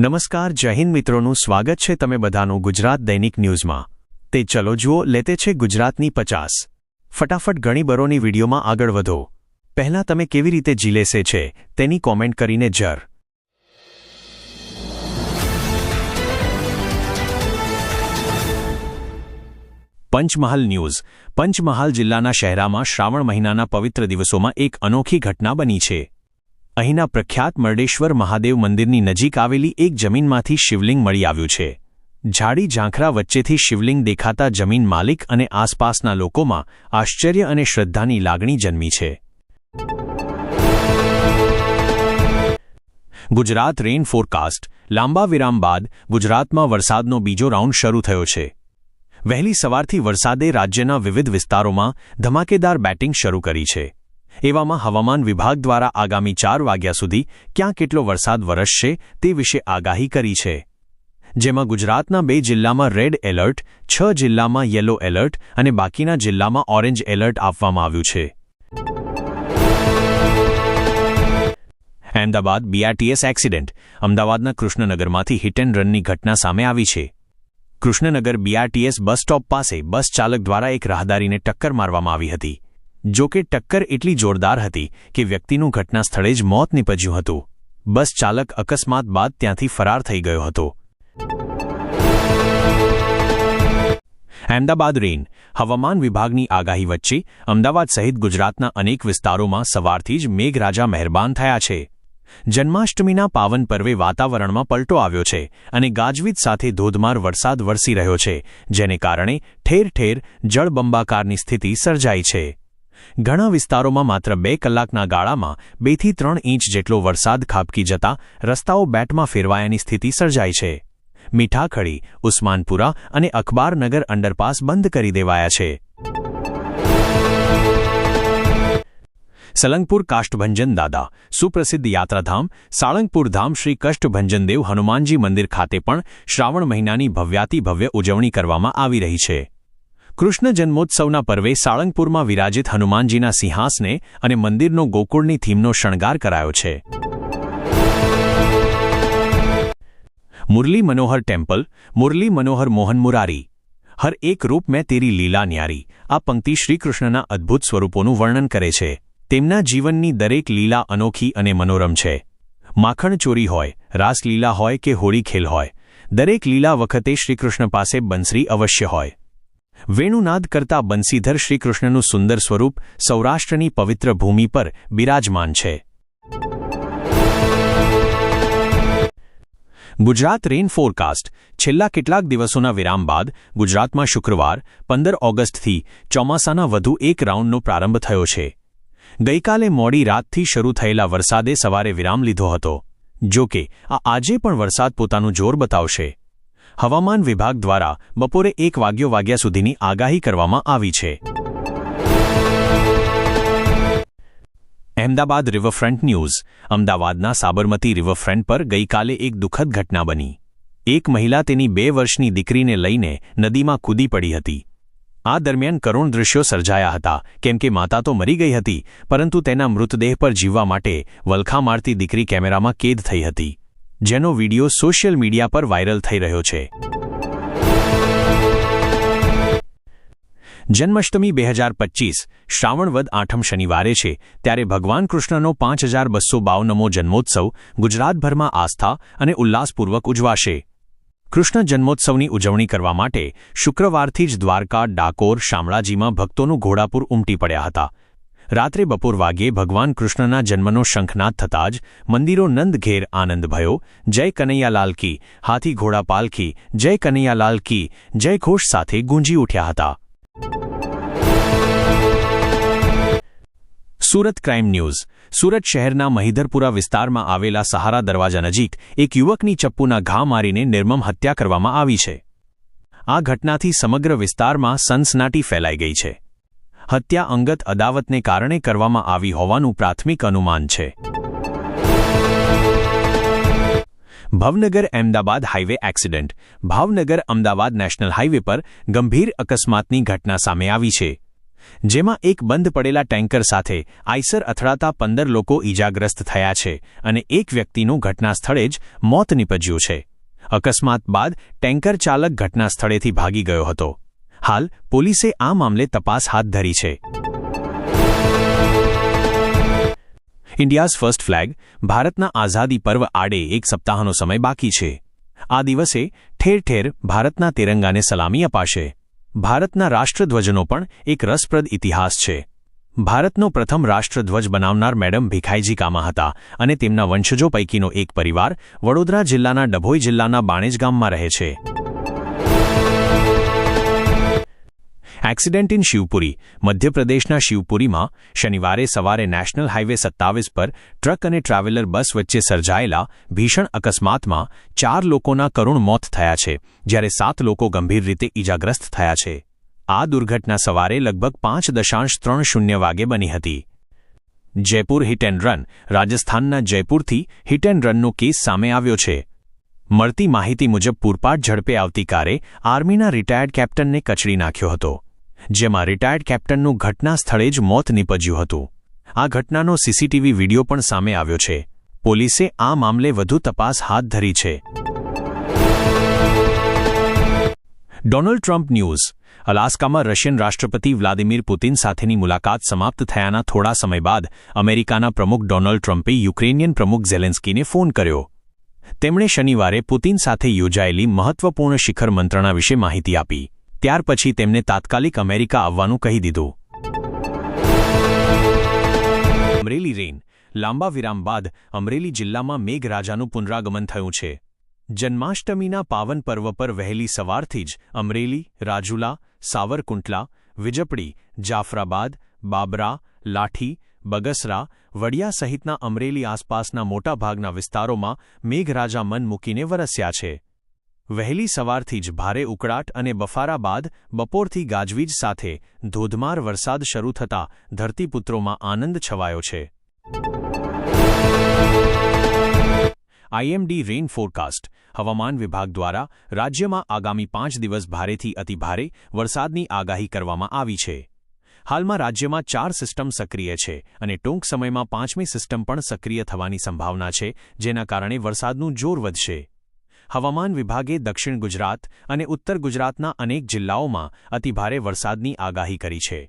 નમસ્કાર, જય હિન્દ મિત્રોનું સ્વાગત છે તમે બધાનું ગુજરાત દૈનિક ન્યૂઝમાં। તે ચલો જુઓ લેતે છે ગુજરાતની 50 ફટાફટ ઘણી બરોની વિડીયોમાં આગળ વધો। પહેલાં તમે કેવી રીતે જીલેસે છે તેની કોમેન્ટ કરીને જર। પંચમહાલ ન્યૂઝ। પંચમહાલ જિલ્લાના શહેરામાં શ્રાવણ મહિનાના પવિત્ર દિવસોમાં એક અનોખી ઘટના બની છે। અહીંના પ્રખ્યાત મરડેશ્વર મહાદેવ મંદિરની નજીક આવેલી એક જમીનમાંથી શિવલિંગ મળી આવ્યું છે। ઝાડી ઝાંખરા વચ્ચેથી શિવલિંગ દેખાતા જમીન માલિક અને આસપાસના લોકોમાં આશ્ચર્ય અને શ્રદ્ધાની લાગણી જન્મી છે। ગુજરાત રેન ફોરકાસ્ટ। લાંબા વિરામ બાદ ગુજરાતમાં વરસાદનો બીજો રાઉન્ડ શરૂ થયો છે। વહેલી સવારથી વરસાદે રાજ્યના વિવિધ વિસ્તારોમાં ધમાકેદાર બેટિંગ શરૂ કરી છે। એવામાં હવામાન વિભાગ દ્વારા આગામી 4 વાગ્યા સુધી ક્યાં કેટલો વરસાદ વરસશે તે વિશે આગાહી કરી છે, જેમાં ગુજરાતના 2 જિલ્લામાં રેડ એલર્ટ, 6 જિલ્લામાં યલો એલર્ટ અને બાકીના જિલ્લામાં ઓરેન્જ એલર્ટ આપવામાં આવ્યું છે। Ahmedabad BRTS accident. અમદાવાદના કૃષ્ણનગરમાંથી હિટ એન્ડ રનની ઘટના સામે આવી છે। કૃષ્ણનગર બીઆરટીએસ બસ સ્ટોપ પાસે બસ ચાલક દ્વારા એક રાહદારીને ટક્કર મારવામાં આવી હતી। જો કે ટક્કર એટલી જોરદાર હતી કે વ્યક્તિનું ઘટના સ્થળે જ મોત નીપજ્યું હતું। બસ ચાલક અકસ્માત બાદ ત્યાંથી ફરાર થઈ ગયો હતો। અમદાવાદ રેન। હવામાન વિભાગની આગાહી વચ્ચે અમદાવાદ સહિત ગુજરાતના અનેક વિસ્તારોમાં સવારથી જ મેઘરાજા મહેરબાન થયા છે। જન્માષ્ટમીના પાવન પર્વે વાતાવરણમાં પલટો આવ્યો છે અને ગાજવીજ સાથે ધોધમાર વરસાદ વરસી રહ્યો છે, જેને કારણે ઠેર ઠેર જળબંબાકારની સ્થિતિ સર્જાઈ છે। ઘણા વિસ્તારોમાં માત્ર 2 કલાકના ગાળામાં 2 થી 3 ઇંચ જેટલો વરસાદ ખાબકી જતા રસ્તાઓ બેટમાં ફેરવાયાની સ્થિતિ સર્જાઈ છે। મીઠાખડી, ઉસ્માનપુરા અને અખબારનગર અંડરપાસ બંધ કરી દેવાયા છે। સાળંગપુર કાષ્ઠભંજન દાદા। સુપ્રસિદ્ધ યાત્રાધામ સાળંગપુર ધામ શ્રી કષ્ટભંજનદેવ હનુમાનજી મંદિર ખાતે પણ શ્રાવણ મહિનાની ભવ્યાતિભવ્ય ઉજવણી કરવામાં આવી રહી છે। કૃષ્ણ જન્મોત્સવના પર્વે સાળંગપુરમાં વિરાજિત હનુમાનજીના સિંહાસને અને મંદિરનો ગોકુળની થીમનો શણગાર કરાયો છે। મુરલી મનોહર ટેમ્પલ। મુરલી મનોહર મોહન મુરારી। હર એક રૂપ મેં તેરી લીલા ન્યારી। આ પંક્તિ શ્રીકૃષ્ણના અદ્ભુત સ્વરૂપોનું વર્ણન કરે છે। તેમના જીવનની દરેક લીલા અનોખી અને મનોરમ છે। માખણ ચોરી હોય, રાસલીલા હોય કે હોળી ખેલ હોય, દરેક લીલા વખતે શ્રીકૃષ્ણ પાસે બંસરી અવશ્ય હોય। વેણુનાદ કરતા બંસીધર શ્રીકૃષ્ણનું સુંદર સ્વરૂપ સૌરાષ્ટ્રની પવિત્ર ભૂમિ પર બિરાજમાન છે। ગુજરાત રેન ફોરકાસ્ટ। છેલ્લા કેટલાક દિવસોના વિરામ બાદ ગુજરાતમાં શુક્રવાર 15 ઓગસ્ટથી ચોમાસાના વધુ એક રાઉન્ડનો પ્રારંભ થયો છે। ગઈકાલે મોડી રાતથી શરૂ થયેલા વરસાદે સવારે વિરામ લીધો હતો। જો કે આજે પણ વરસાદ પોતાનું જોર બતાવશે। હવામાન વિભાગ દ્વારા બપોરે 1 વાગ્યા સુધીની આગાહી કરવામાં આવી છે। Ahmedabad riverfront news. અમદાવાદના સાબરમતી રિવરફ્રન્ટ પર ગઈકાલે એક દુઃખદ ઘટના બની। એક મહિલા તેની 2 વર્ષની દીકરીને લઈને નદીમાં કૂદી પડી હતી। આ દરમિયાન કરુણ દૃશ્યો સર્જાયા હતા, કેમ કે માતા તો મરી ગઈ હતી, પરંતુ તેના મૃતદેહ પર જીવવા માટે વલખા મારતી દીકરી કેમેરામાં કેદ થઈ હતી, જેનો વિડિયો સોશિયલ મીડિયા પર વાયરલ થઈ રહ્યો છે। જન્માષ્ટમી 2025 શ્રાવણ વદ આઠમ શનિવારે છે, ત્યારે ભગવાન કૃષ્ણનો 5252મો જન્મોત્સવ ગુજરાતભરમાં આસ્થા અને ઉલ્લાસપૂર્વક ઉજવાશે। કૃષ્ણ જન્મોત્સવની ઉજવણી કરવા માટે શુક્રવારથી જ દ્વારકા, ડાકોર, શામળાજીમાં ભક્તોનું ઘોડાપૂર ઉમટી પડ્યા હતા। રાત્રે બપોર વાગ્યે ભગવાન કૃષ્ણના જન્મનો શંખનાદ થતાં જ મંદિરો નંદઘેર આનંદ ભયો। જય કનૈયાલાલ કી, હાથી ઘોડા પાલખી, જય કનૈયાલાલ કી, જય ઘોષ સાથે ગુંજી ઉઠ્યા હતા। Surat crime news. સુરત શહેરના મહિધરપુરા વિસ્તારમાં આવેલા સહારા દરવાજા નજીક એક યુવકની ચપ્પુના ઘા મારીને નિર્મમ હત્યા કરવામાં આવી છે। આ ઘટનાથી સમગ્ર વિસ્તારમાં સનસનાટી ફેલાઈ ગઈ છે। હત્યા અંગત અદાવતને કારણે કરવામાં આવી હોવાનું પ્રાથમિક અનુમાન છે। Bhavnagar Ahmedabad highway accident. Bhavnagar Ahmedabad national highway પર ગંભીર અકસ્માતની ઘટના સામે આવી છે। જેમાં એક બંધ પડેલા ટેન્કર સાથે આઈસર અથડાતા 15 લોકો ઈજાગ્રસ્ત થયા છે અને એક વ્યક્તિનું ઘટના સ્થળે જ મોત નીપજ્યું છે. અકસ્માત બાદ ટેન્કર ચાલક ઘટના સ્થળેથી ભાગી ગયો હતો. હાલ પોલીસે આ મામલે તપાસ હાથ ધરી છે. India's first flag. ભારતના આઝાદી પર્વ આડે એક સપ્તાહનો સમય બાકી છે. આ દિવસે ઠેર ઠેર ભારતના તિરંગાને સલામી અપાશે. ભારતના રાષ્ટ્રધ્વજનો પણ એક રસપ્રદ ઇતિહાસ છે. ભારતનો પ્રથમ રાષ્ટ્રધ્વજ બનાવનાર મેડમ ભીખાઈજી કામા હતા અને તેમના વંશજો પૈકીનો એક પરિવાર વડોદરા જિલ્લાના ડભોઈ જિલ્લાના બાણેજ ગામમાં રહે છે. Accident in Shivpuri. મધ્યપ્રદેશના શિવપુરીમાં શનિવારે સવારે નેશનલ હાઇવે 27 પર ટ્રક અને ટ્રાવેલર બસ વચ્ચે સર્જાયેલા ભીષણ અકસ્માતમાં 4 લોકોના કરુણ મોત થયા છે, જ્યારે 7 લોકો ગંભીર રીતે ઈજાગ્રસ્ત થયા છે. આ દુર્ઘટના સવારે લગભગ 5:30 વાગે બની હતી. Jaipur hit and run. રાજસ્થાનના જયપુરથી હિટ એન્ડ રનનો કેસ સામે આવ્યો છે. મળતી માહિતી મુજબ પૂરપાટ ઝડપે આવતી કારે આર્મીના રિટાયર્ડ કેપ્ટનને કચડી નાખ્યો હતો, જેમાં રિટાયર્ડ કેપ્ટનનું ઘટના સ્થળે જ મોત નીપજ્યું હતું. આ ઘટનાનો સીસીટીવી વિડીયો પણ સામે આવ્યો છે. પોલીસે આ મામલે વધુ તપાસ હાથ ધરી છે. Donald Trump news. અલાસ્કામાં રશિયન રાષ્ટ્રપતિ વ્લાદિમીર પુતિન સાથેની મુલાકાત સમાપ્ત થયાના થોડા સમય બાદ અમેરિકાના પ્રમુખ ડોનાલ્ડ ટ્રમ્પે યુક્રેનિયન પ્રમુખ ઝેલેન્સ્કીને ફોન કર્યો. તેમણે શનિવારે પુતિન સાથે યોજાયેલી મહત્વપૂર્ણ શિખર મંત્રણા વિશે માહિતી આપી. ત્યાર પછી તેમને તાત્કાલિક અમેરિકા આવવાનું કહી દીધું. અમરેલી રેન. લાંબા વિરામ બાદ અમરેલી જિલ્લામાં મેઘરાજાનું પુનરાગમન થયું છે. જન્માષ્ટમીના પાવન પર્વ પર વહેલી સવારથી જ અમરેલી, રાજુલા, સાવરકુંટલા, વિજપડી, જાફરાબાદ, બાબરા, લાઠી, બગસરા, વડિયા સહિતના અમરેલી આસપાસના મોટાભાગના વિસ્તારોમાં મેઘરાજા મન મૂકીને વરસ્યા છે. વહેલી સવારથી જ ભારે ઉકળાટ અને બફારા બાદ બપોરથી ગાજવીજ સાથે ધોધમાર વરસાદ શરૂ થતાં ધરતીપુત્રોમાં આનંદ છવાયો છે. આઈએમડી રેન ફોરકાસ્ટ. હવામાન વિભાગ દ્વારા રાજ્યમાં આગામી 5 દિવસ ભારેથી અતિભારે વરસાદની આગાહી કરવામાં આવી છે. હાલમાં રાજ્યમાં 4 સિસ્ટમ સક્રિય છે અને ટૂંક સમયમાં 5મી સિસ્ટમ પણ સક્રિય થવાની સંભાવના છે, જેના કારણે વરસાદનું જોર વધશે. હવામાન વિભાગે દક્ષિણ ગુજરાત અને ઉત્તર ગુજરાતના અનેક જિલ્લાઓમાં અતિભારે વરસાદની આગાહી કરી છે.